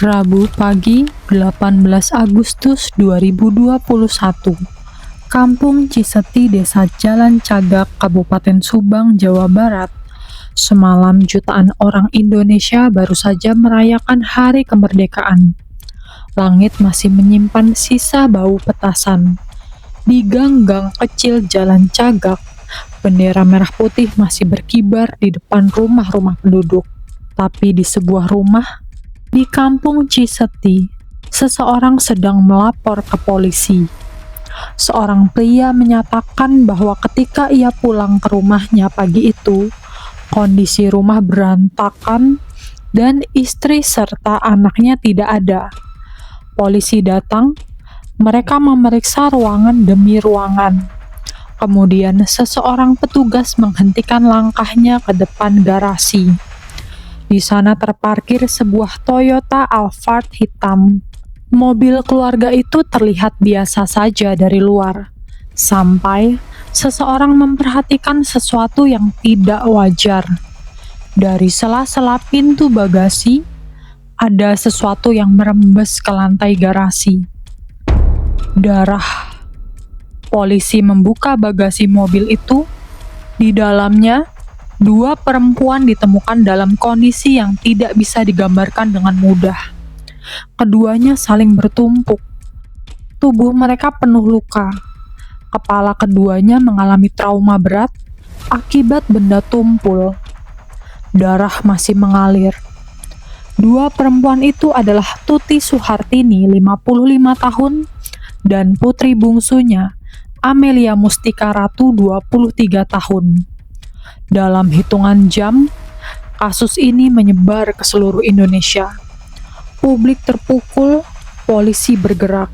Rabu pagi, 18 Agustus 2021. Kampung Ciseti, Desa Jalan Cagak, Kabupaten Subang, Jawa Barat. Semalam jutaan orang Indonesia baru saja merayakan hari kemerdekaan. Langit masih menyimpan sisa bau petasan. Di gang-gang kecil Jalan Cagak, bendera merah putih masih berkibar di depan rumah-rumah penduduk. Tapi di sebuah rumah di Kampung Ciseti, seseorang sedang melapor ke polisi. Seorang pria menyatakan bahwa ketika ia pulang ke rumahnya pagi itu, kondisi rumah berantakan dan istri serta anaknya tidak ada. Polisi datang, mereka memeriksa ruangan demi ruangan. Kemudian seseorang petugas menghentikan langkahnya ke depan garasi. Di sana terparkir sebuah Toyota Alphard hitam. Mobil keluarga itu terlihat biasa saja dari luar, sampai seseorang memperhatikan sesuatu yang tidak wajar. Dari sela-sela pintu bagasi, ada sesuatu yang merembes ke lantai garasi. Darah. Polisi membuka bagasi mobil itu. Di dalamnya, 2 perempuan ditemukan dalam kondisi yang tidak bisa digambarkan dengan mudah. Keduanya saling bertumpuk. Tubuh mereka penuh luka. Kepala keduanya mengalami trauma berat akibat benda tumpul. Darah masih mengalir. 2 perempuan itu adalah Tuti Suhartini, 55 tahun, dan putri bungsunya, Amelia Mustika Ratu, 23 tahun. Dalam hitungan jam, kasus ini menyebar ke seluruh Indonesia. Publik terpukul, polisi bergerak,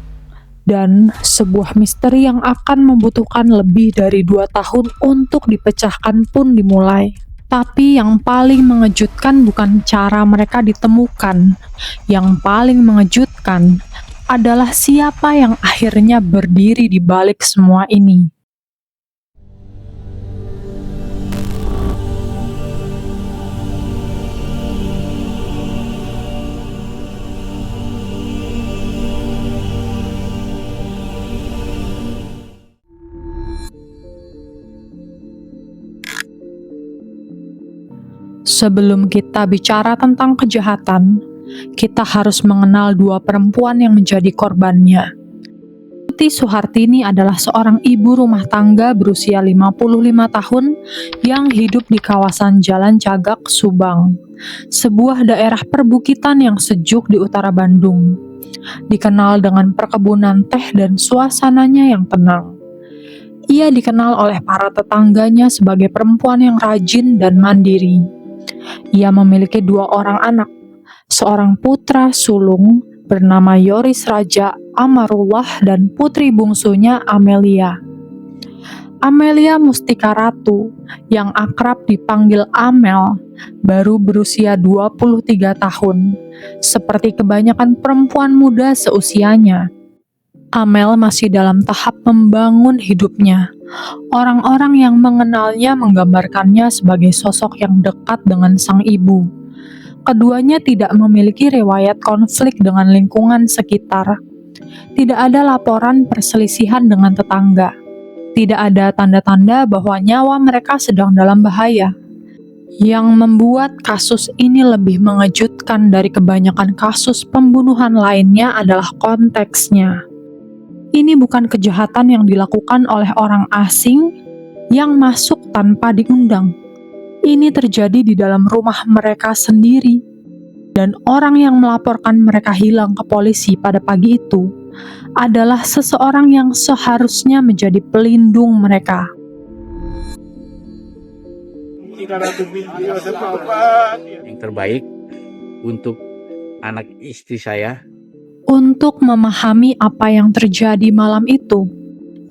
dan sebuah misteri yang akan membutuhkan lebih dari 2 tahun untuk dipecahkan pun dimulai. Tapi yang paling mengejutkan bukan cara mereka ditemukan. Yang paling mengejutkan adalah siapa yang akhirnya berdiri di balik semua ini. Sebelum kita bicara tentang kejahatan, kita harus mengenal 2 perempuan yang menjadi korbannya. Tuti Suhartini adalah seorang ibu rumah tangga berusia 55 tahun yang hidup di kawasan Jalan Cagak, Subang, sebuah daerah perbukitan yang sejuk di utara Bandung. Dikenal dengan perkebunan teh dan suasananya yang tenang. Ia dikenal oleh para tetangganya sebagai perempuan yang rajin dan mandiri. Ia memiliki 2 orang anak, seorang putra sulung bernama Yoris Raja Amarullah dan putri bungsunya Amelia. Amelia Mustika Ratu, yang akrab dipanggil Amel, baru berusia 23 tahun, seperti kebanyakan perempuan muda seusianya. Amel masih dalam tahap membangun hidupnya. Orang-orang yang mengenalnya menggambarkannya sebagai sosok yang dekat dengan sang ibu. Keduanya tidak memiliki riwayat konflik dengan lingkungan sekitar. Tidak ada laporan perselisihan dengan tetangga. Tidak ada tanda-tanda bahwa nyawa mereka sedang dalam bahaya. Yang membuat kasus ini lebih mengejutkan dari kebanyakan kasus pembunuhan lainnya adalah konteksnya. Ini bukan kejahatan yang dilakukan oleh orang asing yang masuk tanpa diundang. Ini terjadi di dalam rumah mereka sendiri. Dan orang yang melaporkan mereka hilang ke polisi pada pagi itu adalah seseorang yang seharusnya menjadi pelindung mereka. Yang terbaik untuk anak istri saya. Untuk memahami apa yang terjadi malam itu,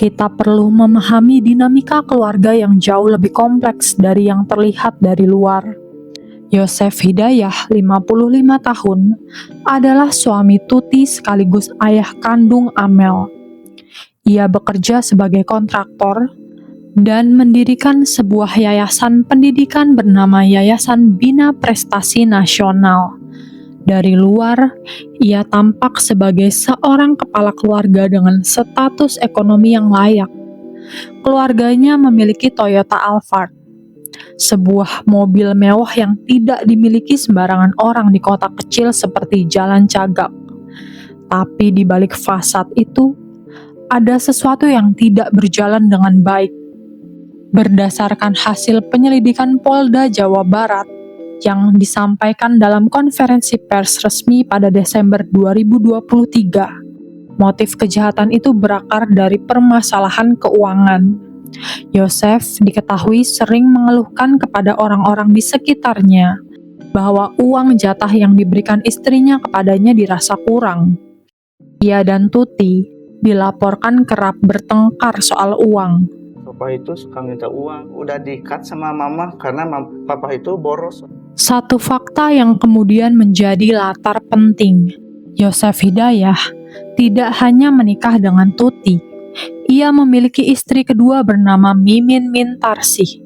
kita perlu memahami dinamika keluarga yang jauh lebih kompleks dari yang terlihat dari luar. Yosef Hidayah, 55 tahun, adalah suami Tuti sekaligus ayah kandung Amel. Ia bekerja sebagai kontraktor dan mendirikan sebuah yayasan pendidikan bernama Yayasan Bina Prestasi Nasional. Dari luar, ia tampak sebagai seorang kepala keluarga dengan status ekonomi yang layak. Keluarganya memiliki Toyota Alphard, sebuah mobil mewah yang tidak dimiliki sembarangan orang di kota kecil seperti Jalan Cagak. Tapi di balik fasad itu, ada sesuatu yang tidak berjalan dengan baik. Berdasarkan hasil penyelidikan Polda Jawa Barat yang disampaikan dalam konferensi pers resmi pada Desember 2023, motif kejahatan itu berakar dari permasalahan keuangan. Yosef diketahui sering mengeluhkan kepada orang-orang di sekitarnya bahwa uang jatah yang diberikan istrinya kepadanya dirasa kurang. Ia dan Tuti dilaporkan kerap bertengkar soal uang. Papa itu suka minta uang, udah di-cut sama mama karena papa itu boros. Satu fakta yang kemudian menjadi latar penting, Yosef Hidayah tidak hanya menikah dengan Tuti, ia memiliki istri kedua bernama Mimin Mintarsih.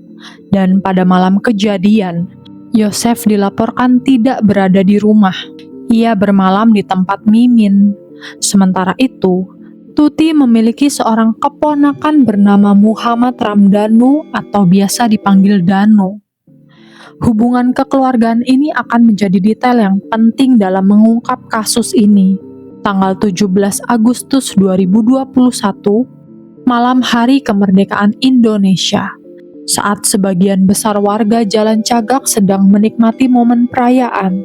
Dan pada malam kejadian, Yosef dilaporkan tidak berada di rumah. Ia bermalam di tempat Mimin. Sementara itu, Tuti memiliki seorang keponakan bernama Muhammad Ramdhanu atau biasa dipanggil Danu. Hubungan kekeluargaan ini akan menjadi detail yang penting dalam mengungkap kasus ini. Tanggal 17 Agustus 2021, malam hari kemerdekaan Indonesia, saat sebagian besar warga Jalan Cagak sedang menikmati momen perayaan,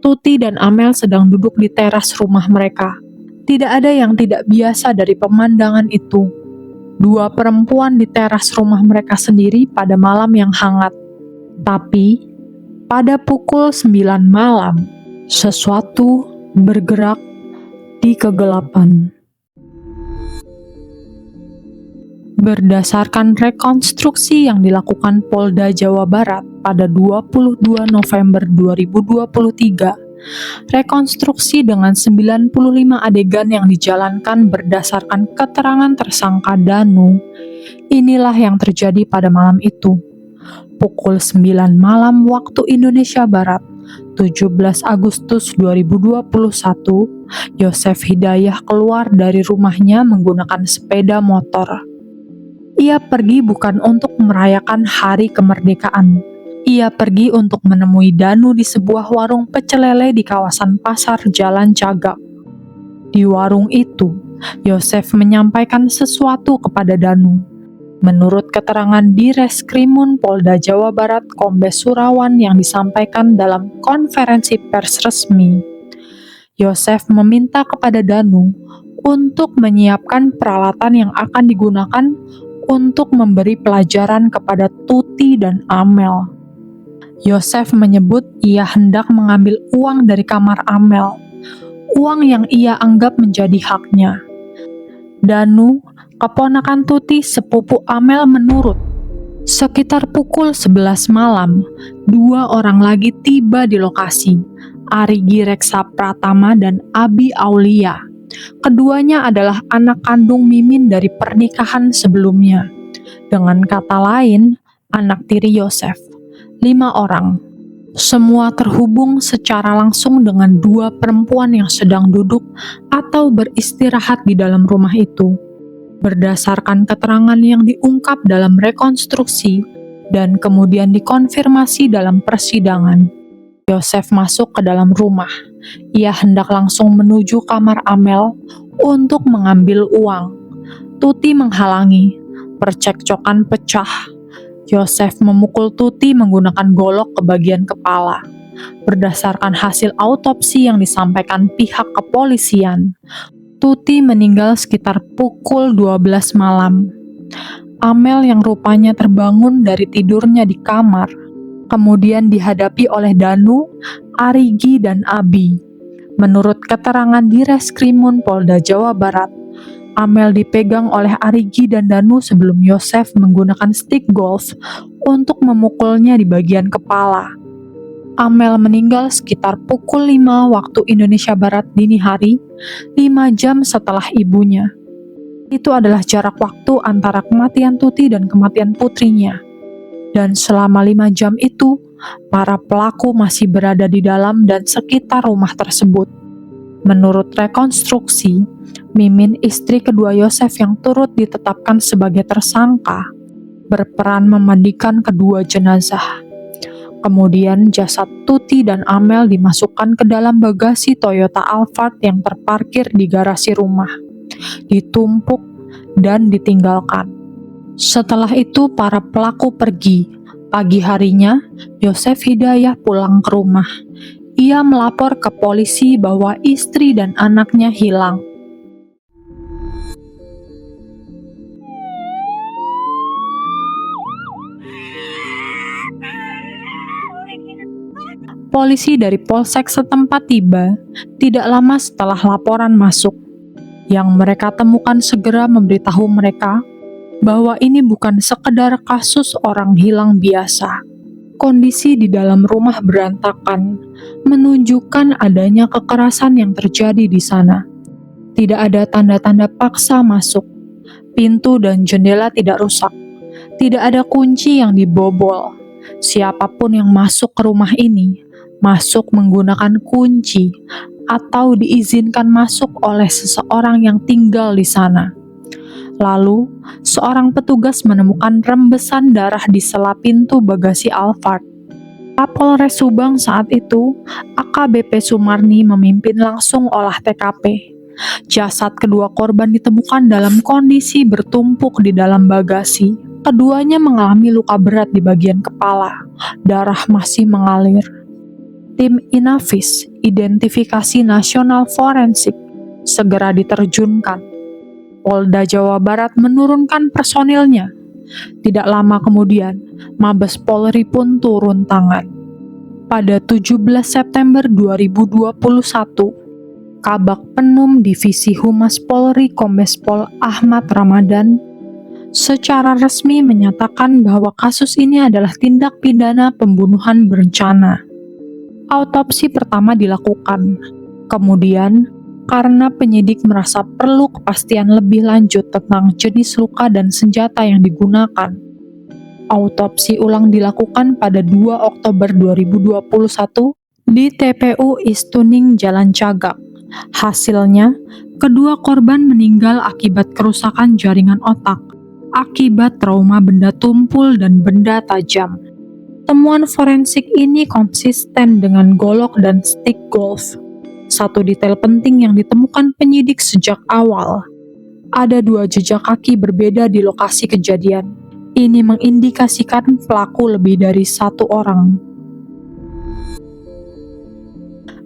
Tuti dan Amel sedang duduk di teras rumah mereka. Tidak ada yang tidak biasa dari pemandangan itu. Dua perempuan di teras rumah mereka sendiri pada malam yang hangat. Tapi, pada pukul 9 malam, sesuatu bergerak di kegelapan. Berdasarkan rekonstruksi yang dilakukan Polda Jawa Barat pada 22 November 2023, rekonstruksi dengan 95 adegan yang dijalankan berdasarkan keterangan tersangka Danu. Inilah yang terjadi pada malam itu. Pukul 9 malam waktu Indonesia Barat, 17 Agustus 2021, Yosef Hidayah keluar dari rumahnya menggunakan sepeda motor. Ia pergi bukan untuk merayakan hari kemerdekaan. Ia pergi untuk menemui Danu di sebuah warung pecel lele di kawasan Pasar Jalan Cagak. Di warung itu, Yosef menyampaikan sesuatu kepada Danu. Menurut keterangan di Reskrimun Polda Jawa Barat Kombes Surawan yang disampaikan dalam konferensi pers resmi, Yosef meminta kepada Danu untuk menyiapkan peralatan yang akan digunakan untuk memberi pelajaran kepada Tuti dan Amel. Yosef menyebut ia hendak mengambil uang dari kamar Amel, uang yang ia anggap menjadi haknya. Danu, keponakan Tuti sepupu Amel menurut. Sekitar pukul 11 malam, dua orang lagi tiba di lokasi, Arigi Reksa Pratama dan Abi Aulia. Keduanya adalah anak kandung Mimin dari pernikahan sebelumnya. Dengan kata lain, anak tiri Yosef. 5 orang. Semua terhubung secara langsung dengan dua perempuan yang sedang duduk atau beristirahat di dalam rumah itu. Berdasarkan keterangan yang diungkap dalam rekonstruksi dan kemudian dikonfirmasi dalam persidangan, Yosef masuk ke dalam rumah. Ia hendak langsung menuju kamar Amel untuk mengambil uang. Tuti menghalangi. Percekcokan pecah. Yosef memukul Tuti menggunakan golok ke bagian kepala. Berdasarkan hasil autopsi yang disampaikan pihak kepolisian, Tuti meninggal sekitar pukul 12 malam. Amel yang rupanya terbangun dari tidurnya di kamar, kemudian dihadapi oleh Danu, Arigi, dan Abi. Menurut keterangan di Reskrimun Polda Jawa Barat, Amel dipegang oleh Arigi dan Danu sebelum Yosef menggunakan stick golf untuk memukulnya di bagian kepala. Amel meninggal sekitar pukul 5 waktu Indonesia Barat dini hari, 5 jam setelah ibunya. Itu adalah jarak waktu antara kematian Tuti dan kematian putrinya. Dan selama 5 jam itu, para pelaku masih berada di dalam dan sekitar rumah tersebut. Menurut rekonstruksi, Mimin, istri kedua Yosef yang turut ditetapkan sebagai tersangka, berperan memandikan kedua jenazah. Kemudian jasad Tuti dan Amel dimasukkan ke dalam bagasi Toyota Alphard yang terparkir di garasi rumah, ditumpuk dan ditinggalkan. Setelah itu para pelaku pergi. Pagi harinya, Yosef Hidayah pulang ke rumah. Ia melapor ke polisi bahwa istri dan anaknya hilang. Polisi dari polsek setempat tiba tidak lama setelah laporan masuk. Yang mereka temukan segera memberitahu mereka bahwa ini bukan sekedar kasus orang hilang biasa. Kondisi di dalam rumah berantakan, menunjukkan adanya kekerasan yang terjadi di sana. Tidak ada tanda-tanda paksa masuk. Pintu dan jendela tidak rusak. Tidak ada kunci yang dibobol. Siapapun yang masuk ke rumah ini, masuk menggunakan kunci atau diizinkan masuk oleh seseorang yang tinggal di sana. Lalu, seorang petugas menemukan rembesan darah di sela pintu bagasi Alphard. Kapolres Subang saat itu, AKBP Sumarni memimpin langsung olah TKP. Jasad kedua korban ditemukan dalam kondisi bertumpuk di dalam bagasi. Keduanya mengalami luka berat di bagian kepala. Darah masih mengalir. Tim Inavis, Identifikasi Nasional Forensik, segera diterjunkan. Polda Jawa Barat menurunkan personilnya. Tidak lama kemudian, Mabes Polri pun turun tangan. Pada 17 September 2021, Kabag Penum Divisi Humas Polri Kombes Pol Ahmad Ramadan secara resmi menyatakan bahwa kasus ini adalah tindak pidana pembunuhan berencana. Autopsi pertama dilakukan. Kemudian, karena penyidik merasa perlu kepastian lebih lanjut tentang jenis luka dan senjata yang digunakan, autopsi ulang dilakukan pada 2 Oktober 2021 di TPU Istuning Jalan Cagak. Hasilnya, kedua korban meninggal akibat kerusakan jaringan otak, akibat trauma benda tumpul dan benda tajam. Temuan forensik ini konsisten dengan golok dan stik golf. Satu detail penting yang ditemukan penyidik sejak awal. Ada 2 jejak kaki berbeda di lokasi kejadian. Ini mengindikasikan pelaku lebih dari 1 orang.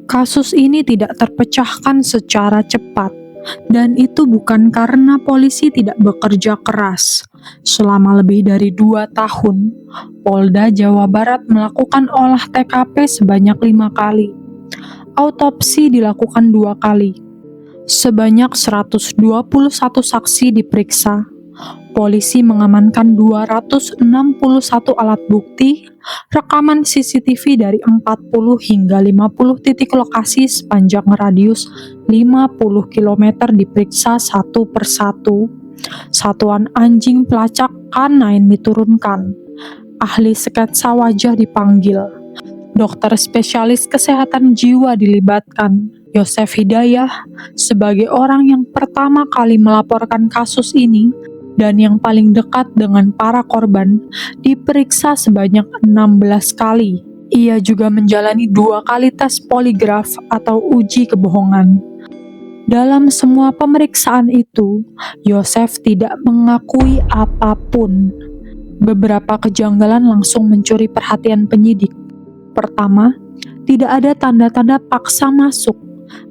Kasus ini tidak terpecahkan secara cepat. Dan itu bukan karena polisi tidak bekerja keras. Selama lebih dari 2 tahun, Polda Jawa Barat melakukan olah TKP sebanyak 5 kali. Autopsi dilakukan 2 kali. Sebanyak 121 saksi diperiksa. Polisi mengamankan 261 alat bukti, rekaman CCTV dari 40 hingga 50 titik lokasi sepanjang radius 50 km diperiksa satu persatu. Satuan anjing pelacak K9 diturunkan. Ahli sketsa wajah dipanggil. Dokter spesialis kesehatan jiwa dilibatkan. Yosef Hidayah, sebagai orang yang pertama kali melaporkan kasus ini dan yang paling dekat dengan para korban, diperiksa sebanyak 16 kali. Ia juga menjalani 2 kali tes poligraf atau uji kebohongan. Dalam semua pemeriksaan itu, Yosef tidak mengakui apapun. Beberapa kejanggalan langsung mencuri perhatian penyidik. Pertama, tidak ada tanda-tanda paksa masuk,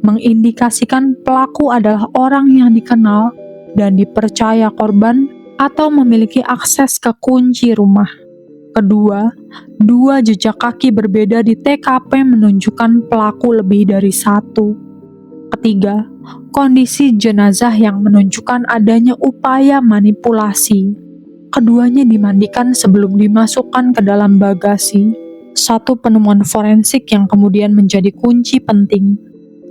mengindikasikan pelaku adalah orang yang dikenal dan dipercaya korban atau memiliki akses ke kunci rumah. Kedua, 2 jejak kaki berbeda di TKP menunjukkan pelaku lebih dari 1. Ketiga, kondisi jenazah yang menunjukkan adanya upaya manipulasi. Keduanya dimandikan sebelum dimasukkan ke dalam bagasi. Satu penemuan forensik yang kemudian menjadi kunci penting.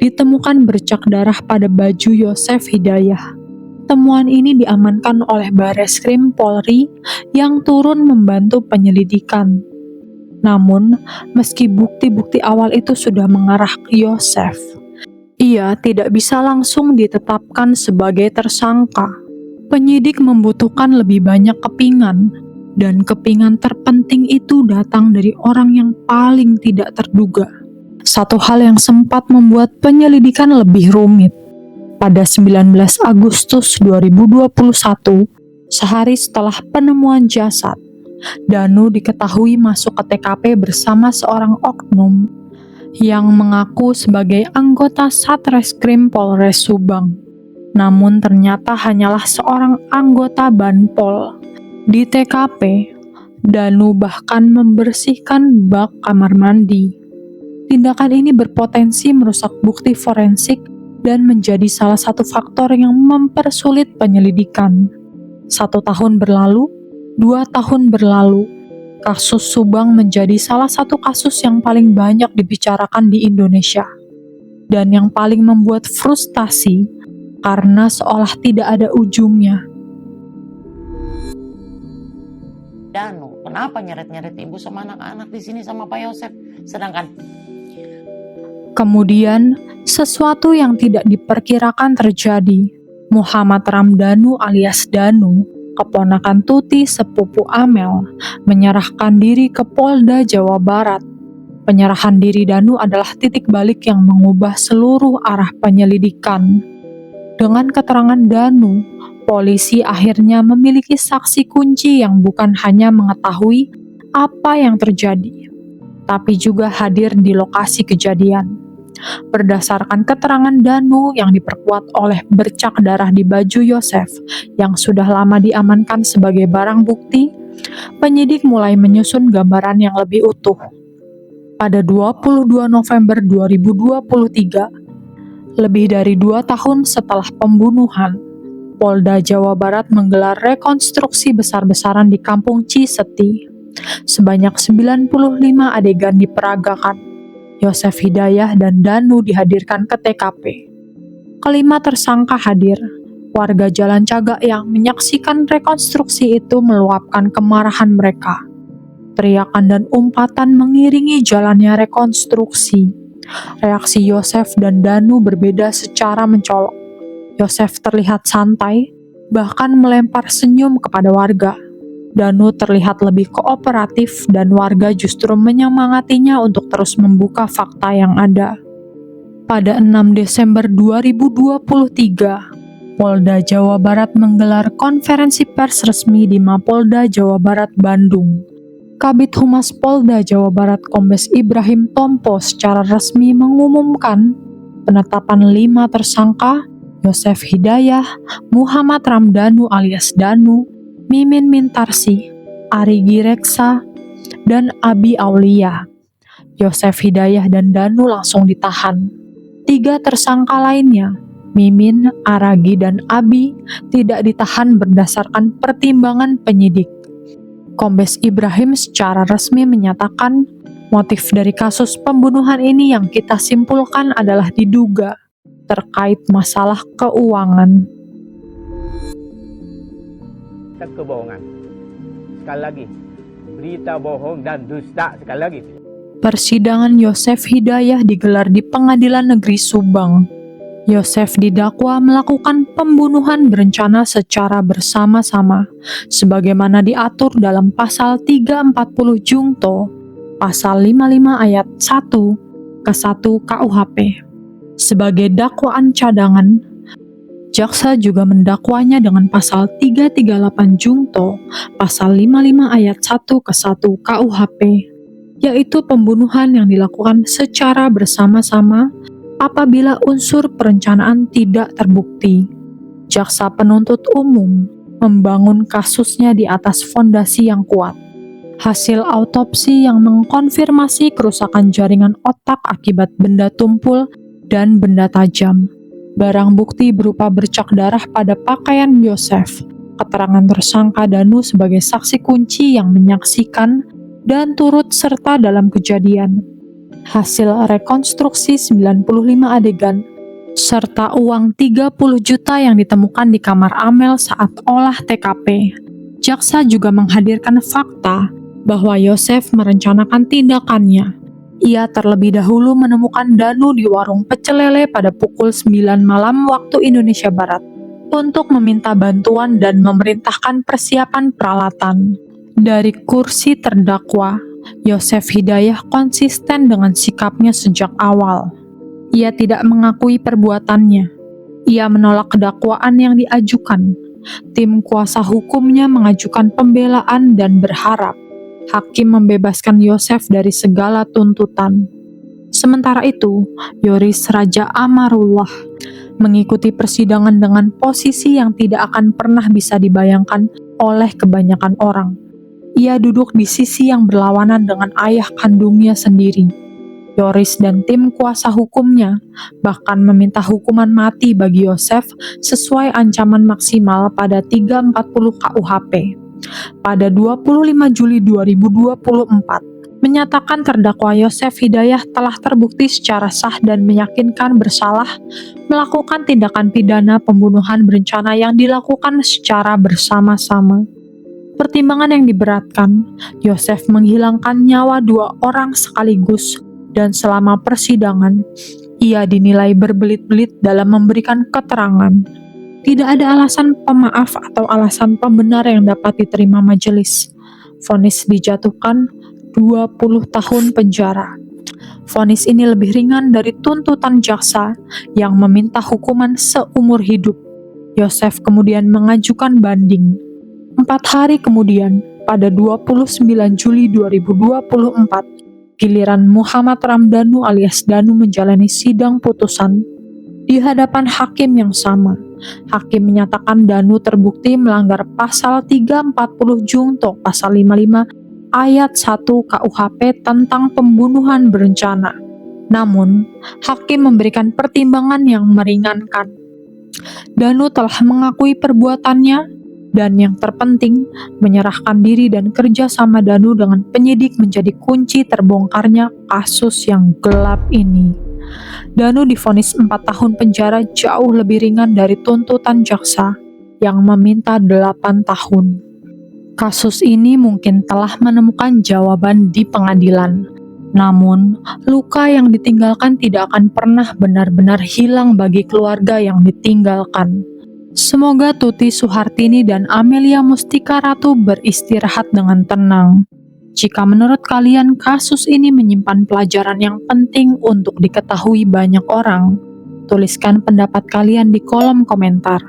Ditemukan bercak darah pada baju Yosef Hidayah. Temuan ini diamankan oleh Bareskrim Polri yang turun membantu penyelidikan. Namun, meski bukti-bukti awal itu sudah mengarah ke Yosef, ia tidak bisa langsung ditetapkan sebagai tersangka. Penyidik membutuhkan lebih banyak kepingan, dan kepingan terpenting itu datang dari orang yang paling tidak terduga. Satu hal yang sempat membuat penyelidikan lebih rumit. Pada 19 Agustus 2021, sehari setelah penemuan jasad, Danu diketahui masuk ke TKP bersama seorang oknum yang mengaku sebagai anggota Satreskrim Polres Subang. Namun ternyata hanyalah seorang anggota Banpol. Di TKP, Danu bahkan membersihkan bak kamar mandi. Tindakan ini berpotensi merusak bukti forensik dan menjadi salah satu faktor yang mempersulit penyelidikan. 1 tahun berlalu, 2 tahun berlalu, kasus Subang menjadi salah satu kasus yang paling banyak dibicarakan di Indonesia. Dan yang paling membuat frustasi, karena seolah tidak ada ujungnya. Danu, kenapa nyeret-nyeret ibu sama anak-anak di sini sama Pak Yosef? Sedangkan kemudian, sesuatu yang tidak diperkirakan terjadi. Muhammad Ramdhanu alias Danu, keponakan Tuti sepupu Amel, menyerahkan diri ke Polda Jawa Barat. Penyerahan diri Danu adalah titik balik yang mengubah seluruh arah penyelidikan. Dengan keterangan Danu, polisi akhirnya memiliki saksi kunci yang bukan hanya mengetahui apa yang terjadi, tapi juga hadir di lokasi kejadian. Berdasarkan keterangan Danu yang diperkuat oleh bercak darah di baju Yosef yang sudah lama diamankan sebagai barang bukti, penyidik mulai menyusun gambaran yang lebih utuh. Pada 22 November 2023, lebih dari 2 tahun setelah pembunuhan, Polda Jawa Barat menggelar rekonstruksi besar-besaran di Kampung Ciseti. Sebanyak 95 adegan diperagakan. Yosef Hidayah dan Danu dihadirkan ke TKP. Kelima tersangka hadir. Warga Jalan Cagak yang menyaksikan rekonstruksi itu meluapkan kemarahan mereka. Teriakan dan umpatan mengiringi jalannya rekonstruksi. Reaksi Yosef dan Danu berbeda secara mencolok. Yosef terlihat santai, bahkan melempar senyum kepada warga. Danu terlihat lebih kooperatif dan warga justru menyemangatinya untuk terus membuka fakta yang ada. Pada 6 Desember 2023, Polda Jawa Barat menggelar konferensi pers resmi di Mapolda Jawa Barat Bandung. Kabid Humas Polda Jawa Barat Kombes Ibrahim Tompo secara resmi mengumumkan penetapan 5 tersangka, Yosef Hidayah, Muhammad Ramdhanu alias Danu, Mimin Mintarsi, Arigi Reksa, dan Abi Aulia. Yosef Hidayah dan Danu langsung ditahan. 3 tersangka lainnya, Mimin, Aragi, dan Abi, tidak ditahan berdasarkan pertimbangan penyidik. Kombes Ibrahim secara resmi menyatakan motif dari kasus pembunuhan ini yang kita simpulkan adalah diduga terkait masalah keuangan. Kebohongan. Sekali lagi, berita bohong dan dusta sekali lagi. Persidangan Yosef Hidayah digelar di Pengadilan Negeri Subang. Yosef didakwa melakukan pembunuhan berencana secara bersama-sama, sebagaimana diatur dalam Pasal 340 Jungto, Pasal 55 ayat 1 ke 1 KUHP. Sebagai dakwaan cadangan, jaksa juga mendakwanya dengan Pasal 338 Jungto, Pasal 55 ayat 1 ke 1 KUHP, yaitu pembunuhan yang dilakukan secara bersama-sama apabila unsur perencanaan tidak terbukti. Jaksa penuntut umum membangun kasusnya di atas fondasi yang kuat. Hasil autopsi yang mengkonfirmasi kerusakan jaringan otak akibat benda tumpul dan benda tajam. Barang bukti berupa bercak darah pada pakaian Yosef, keterangan tersangka Danu sebagai saksi kunci yang menyaksikan dan turut serta dalam kejadian. Hasil rekonstruksi 95 adegan, serta uang 30 juta yang ditemukan di kamar Amel saat olah TKP. Jaksa juga menghadirkan fakta bahwa Yosef merencanakan tindakannya. Ia terlebih dahulu menemukan Danu di warung pecel lele pada pukul 9 malam waktu Indonesia Barat untuk meminta bantuan dan memerintahkan persiapan peralatan. Dari kursi terdakwa, Yosef Hidayah konsisten dengan sikapnya sejak awal. Ia tidak mengakui perbuatannya. Ia menolak dakwaan yang diajukan. Tim kuasa hukumnya mengajukan pembelaan dan berharap hakim membebaskan Yosef dari segala tuntutan. Sementara itu, Yoris Raja Amarullah mengikuti persidangan dengan posisi yang tidak akan pernah bisa dibayangkan oleh kebanyakan orang. Ia duduk di sisi yang berlawanan dengan ayah kandungnya sendiri. Yoris dan tim kuasa hukumnya bahkan meminta hukuman mati bagi Yosef sesuai ancaman maksimal pada 340 KUHP. Pada 25 Juli 2024, menyatakan terdakwa Yosef Hidayah telah terbukti secara sah dan meyakinkan bersalah melakukan tindakan pidana pembunuhan berencana yang dilakukan secara bersama-sama. Pertimbangan yang diberatkan, Yosef menghilangkan nyawa 2 orang sekaligus, dan selama persidangan, ia dinilai berbelit-belit dalam memberikan keterangan. Tidak ada alasan pemaaf atau alasan pembenar yang dapat diterima majelis. Vonis dijatuhkan 20 tahun penjara. Vonis ini lebih ringan dari tuntutan jaksa yang meminta hukuman seumur hidup. Yosef kemudian mengajukan banding. 4 hari kemudian, pada 29 Juli 2024, giliran Muhammad Ramdhanu alias Danu menjalani sidang putusan di hadapan hakim yang sama. Hakim menyatakan Danu terbukti melanggar pasal 340 Junto pasal 55 ayat 1 KUHP tentang pembunuhan berencana. Namun, hakim memberikan pertimbangan yang meringankan. Danu telah mengakui perbuatannya, dan yang terpenting, menyerahkan diri dan kerjasama Danu dengan penyidik menjadi kunci terbongkarnya kasus yang gelap ini. Danu divonis 4 tahun penjara jauh lebih ringan dari tuntutan jaksa yang meminta 8 tahun. Kasus ini mungkin telah menemukan jawaban di pengadilan. Namun, luka yang ditinggalkan tidak akan pernah benar-benar hilang bagi keluarga yang ditinggalkan. Semoga Tuti Suhartini dan Amelia Mustika Ratu beristirahat dengan tenang. Jika menurut kalian kasus ini menyimpan pelajaran yang penting untuk diketahui banyak orang, tuliskan pendapat kalian di kolom komentar.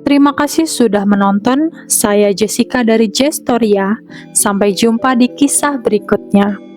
Terima kasih sudah menonton. Saya Jessica dari Jestoria. Sampai jumpa di kisah berikutnya.